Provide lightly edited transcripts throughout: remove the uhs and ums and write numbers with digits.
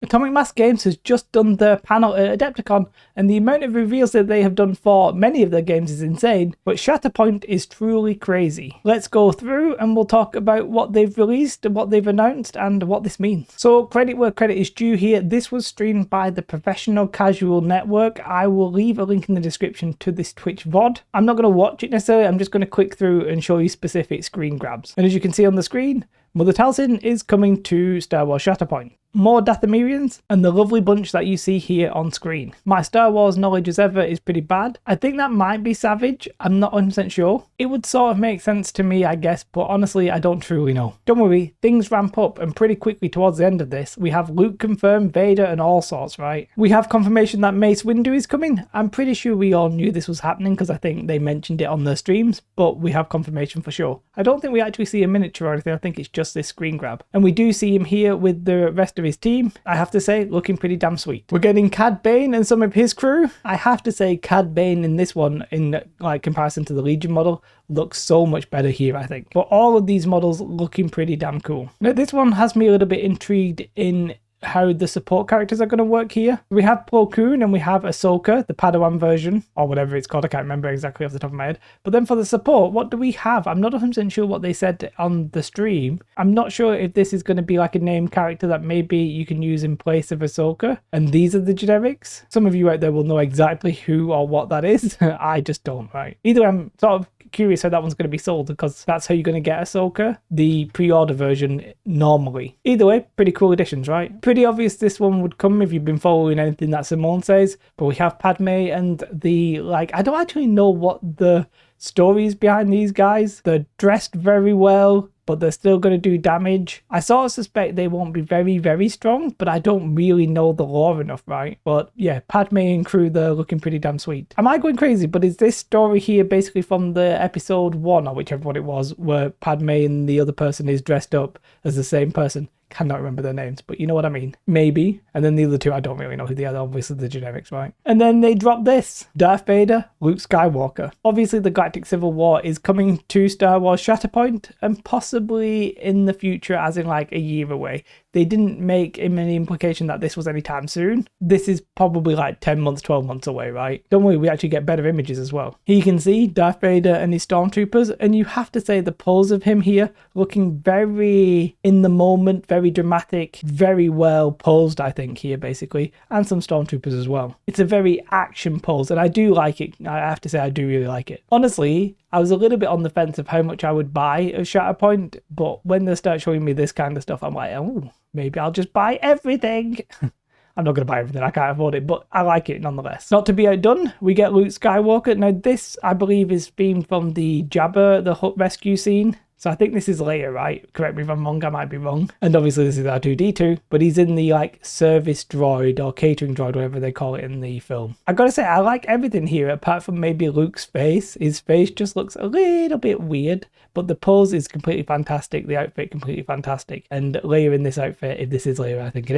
Atomic Mass Games has just done their panel at Adepticon, and the amount of reveals that they have done for many of their games is insane, but Shatterpoint is truly crazy. Let's go through and we'll talk about what they've released, what they've announced, and what this means. So credit where credit is due here. This was streamed by the Professional Casual Network. I will leave a link in the description to this Twitch VOD. I'm not going to watch it necessarily, I'm just going to click through and show you specific screen grabs. And as you can see on the screen, Mother Talzin is coming to Star Wars Shatterpoint. More Dathomirians, and the lovely bunch that you see here on screen. My Star Wars knowledge as ever is pretty bad. I think that might be Savage, I'm not 100% sure. It would sort of make sense to me, I guess, but honestly I don't truly know. Don't worry, things ramp up, and pretty quickly towards the end of this, we have Luke confirmed, Vader and all sorts, right? We have confirmation that Mace Windu is coming. I'm pretty sure we all knew this was happening because I think they mentioned it on their streams, but we have confirmation for sure. I don't think we actually see a miniature or anything, I think it's just this screen grab. And we do see him here with the rest of his team. I have to say, looking pretty damn sweet. We're getting Cad Bane and some of his crew. I have to say, Cad Bane in this one, in like comparison to the Legion model, looks so much better here, I think. But all of these models looking pretty damn cool. Now, this one has me a little bit intrigued in how the support characters are going to work here. We have Plo Koon and we have Ahsoka, the Padawan version, or whatever it's called, I can't remember exactly off the top of my head. But then for the support, what do we have? I'm not 100% sure what they said on the stream. I'm not sure if this is going to be like a named character that maybe you can use in place of Ahsoka, and these are the generics. Some of you out there will know exactly who or what that is. I just don't, right? Either I'm sort of curious how that one's going to be sold, because that's how you're going to get Ahsoka, the pre-order version normally. Either way, pretty cool additions, right? Pretty obvious this one would come if you've been following anything that Simone says, but we have Padme and the, like, I don't actually know what the story is behind these guys. They're dressed very well, but they're still going to do damage. I sort of suspect they won't be very strong, but I don't really know the lore enough, right? But yeah, Padme and crew, they're looking pretty damn sweet. Am I going crazy? But is this story here basically from the episode 1, or whichever one it was, where Padme and the other person is dressed up as the same person? Cannot remember their names, but you know what I mean. Maybe. And then the other two, I don't really know who they are. Obviously the generics, right? And then they drop this. Darth Vader, Luke Skywalker. Obviously the Galactic Civil War is coming to Star Wars Shatterpoint, and possibly in the future, as in like a year away. They didn't make any implication that this was anytime soon. This is probably like 10 months, 12 months away, right? Don't worry, we actually get better images as well. Here you can see Darth Vader and his stormtroopers, and you have to say the pose of him here looking very in the moment, very dramatic, very well posed, I think, here basically, and some stormtroopers as well. It's a very action pose, and I do like it. I have to say I do really like it. Honestly, I was a little bit on the fence of how much I would buy of Shatterpoint, but when they start showing me this kind of stuff, I'm like, oh, maybe I'll just buy everything. I'm not going to buy everything, I can't afford it, but I like it nonetheless. Not to be outdone, we get Luke Skywalker. Now this, I believe, is themed from the Jabba the Hutt rescue scene. So I think this is Leia, right? Correct me if I'm wrong, I might be wrong. And obviously this is R2-D2, but he's in the like service droid or catering droid, whatever they call it in the film. I gotta say, I like everything here apart from maybe Luke's face. His face just looks a little bit weird, but the pose is completely fantastic. The outfit completely fantastic. And Leia in this outfit, if this is Leia, I think it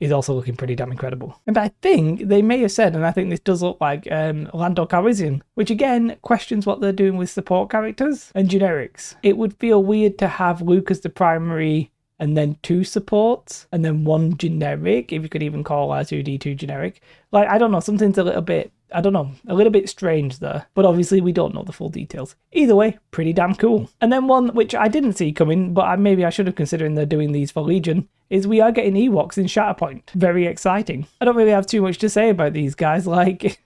is also looking pretty damn incredible. And I think they may have said, and I think this does look like Lando Calrissian, which again questions what they're doing with support characters and generics. It would feel weird to have Luke as the primary and then 2 supports and then 1 generic, if you could even call R2-D2 generic. Like, I don't know, something's a little bit, I don't know, a little bit strange there, but obviously we don't know the full details. Either way, pretty damn cool. And then one which I didn't see coming, but maybe I should have considering they're doing these for Legion, is we are getting Ewoks in Shatterpoint. Very exciting. I don't really have too much to say about these guys, like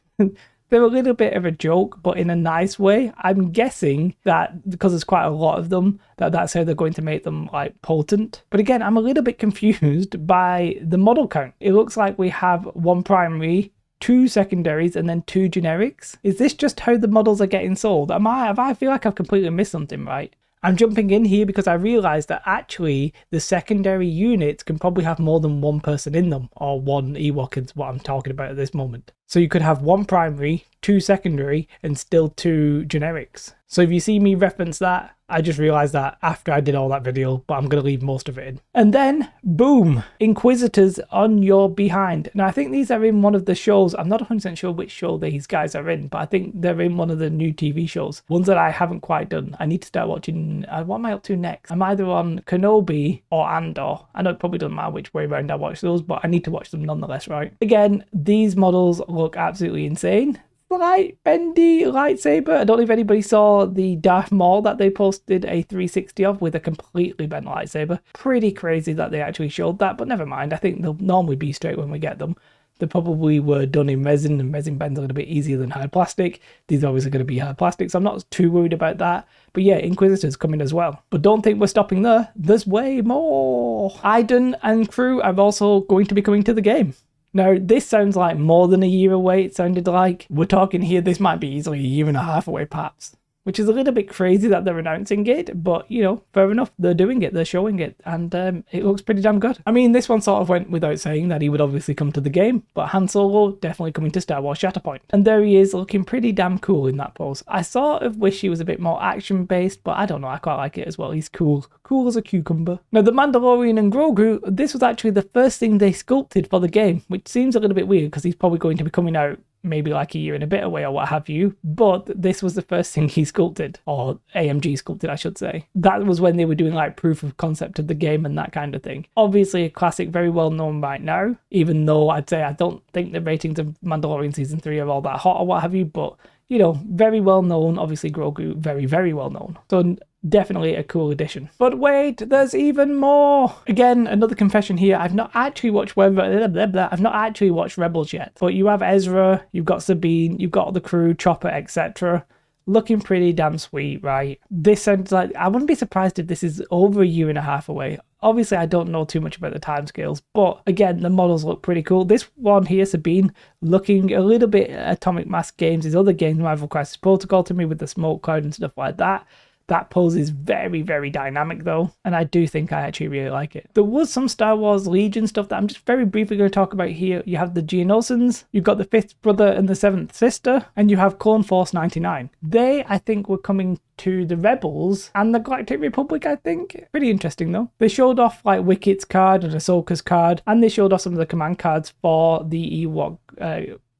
they're a little bit of a joke, but in a nice way. I'm guessing that because there's quite a lot of them, that's how they're going to make them like potent. But again, I'm a little bit confused by the model count. It looks like we have 1 primary, 2 secondaries, and then 2 generics. Is this just how the models are getting sold? I feel like I've completely missed something, right? I'm jumping in here because I realised that actually the secondary units can probably have more than 1 person in them, or 1 Ewok is what I'm talking about at this moment. So you could have one primary, two secondary, and still two generics. So if you see me reference that, I just realized that after I did all that video, but I'm going to leave most of it in. And then, boom, Inquisitors on your behind. Now, I think these are in one of the shows. I'm not 100% sure which show these guys are in, but I think they're in one of the new TV shows. Ones that I haven't quite done. I need to start watching. What am I up to next? I'm either on Kenobi or Andor. I know it probably doesn't matter which way around I watch those, but I need to watch them nonetheless, right? Again, these models look absolutely insane. Slight bendy lightsaber. I don't know if anybody saw the Darth Maul that they posted a 360 of with a completely bent lightsaber. Pretty crazy that they actually showed that, but never mind. I think they'll normally be straight when we get them. They probably were done in resin, and resin bends a little bit easier than hard plastic. These are obviously going to be hard plastic, so I'm not too worried about that. But yeah, Inquisitors coming as well. But don't think we're stopping there. There's way more. Iden and crew are also going to be coming to the game. Now, this sounds like more than a year away, it sounded like. We're talking here, this might be easily a year and a half away, perhaps. Which is a little bit crazy that they're announcing it, but, you know, fair enough. They're doing it, they're showing it, and it looks pretty damn good. I mean, this one sort of went without saying that he would obviously come to the game, but Han Solo definitely coming to Star Wars Shatterpoint. And there he is, looking pretty damn cool in that pose. I sort of wish he was a bit more action-based, but I don't know, I quite like it as well. He's cool. Cool as a cucumber. Now, the Mandalorian and Grogu, this was actually the first thing they sculpted for the game, which seems a little bit weird because he's probably going to be coming out maybe like a year and a bit away or what have you, but this was the first thing he sculpted, or AMG sculpted I should say. That was when they were doing like proof of concept of the game and that kind of thing. Obviously a classic, very well known right now, even though I'd say I don't think the ratings of Mandalorian season 3 are all that hot or what have you, but you know, very well known. Obviously Grogu, very, very well known. So definitely a cool addition. But wait, there's even more. Again, another confession here. I've not actually watched I've not actually watched Rebels yet. But you have Ezra, you've got Sabine, you've got the crew, Chopper, etc. Looking pretty damn sweet, right? This sounds like, I wouldn't be surprised if this is over a year and a half away. Obviously, I don't know too much about the timescales, but again, the models look pretty cool. This one here, Sabine, looking a little bit Atomic Mass Games, his other games, Rival Crisis Protocol to me with the smoke cloud and stuff like that. That pose is very, very dynamic though, and I do think I actually really like it. There was some Star Wars Legion stuff that I'm just very briefly going to talk about here. You have the Geonosians, you've got the 5th brother and the 7th sister, and you have Clone Force 99. They, I think, were coming to the Rebels and the Galactic Republic, I think. Pretty interesting though. They showed off like Wicket's card and Ahsoka's card, and they showed off some of the command cards for the Ewok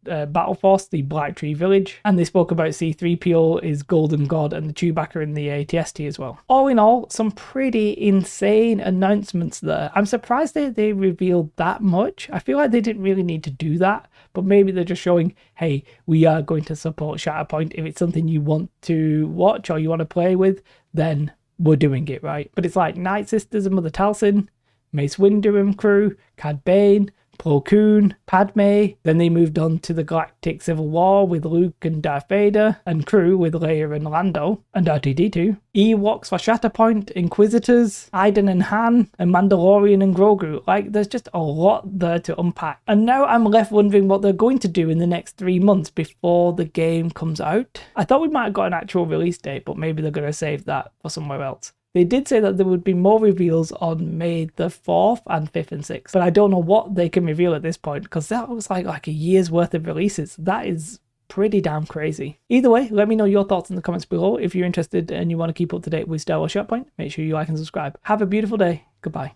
Battle Force, the Black Tree Village, and they spoke about C-3PO is Golden God and the Chewbacca in the ATST as well. All in all, some pretty insane announcements there. I'm surprised they revealed that much. I feel like they didn't really need to do that, but maybe they're just showing, hey, we are going to support Shatterpoint. If it's something you want to watch or you want to play with, then we're doing it, right? But it's like Night Sisters and Mother Talcin, Mace Windu and crew, Cad Bane, Plo Koon, Padme, then they moved on to the Galactic Civil War with Luke and Darth Vader, and crew with Leia and Lando, and R2-D2, Ewoks for Shatterpoint, Inquisitors, Iden and Han, and Mandalorian and Grogu. Like, there's just a lot there to unpack. And now I'm left wondering what they're going to do in the next 3 months before the game comes out. I thought we might have got an actual release date, but maybe they're going to save that for somewhere else. They did say that there would be more reveals on May the 4th and 5th and 6th, but I don't know what they can reveal at this point because that was like a year's worth of releases. That is pretty damn crazy. Either way, let me know your thoughts in the comments below. If you're interested and you want to keep up to date with Star Wars Shatterpoint, make sure you like and subscribe. Have a beautiful day. Goodbye.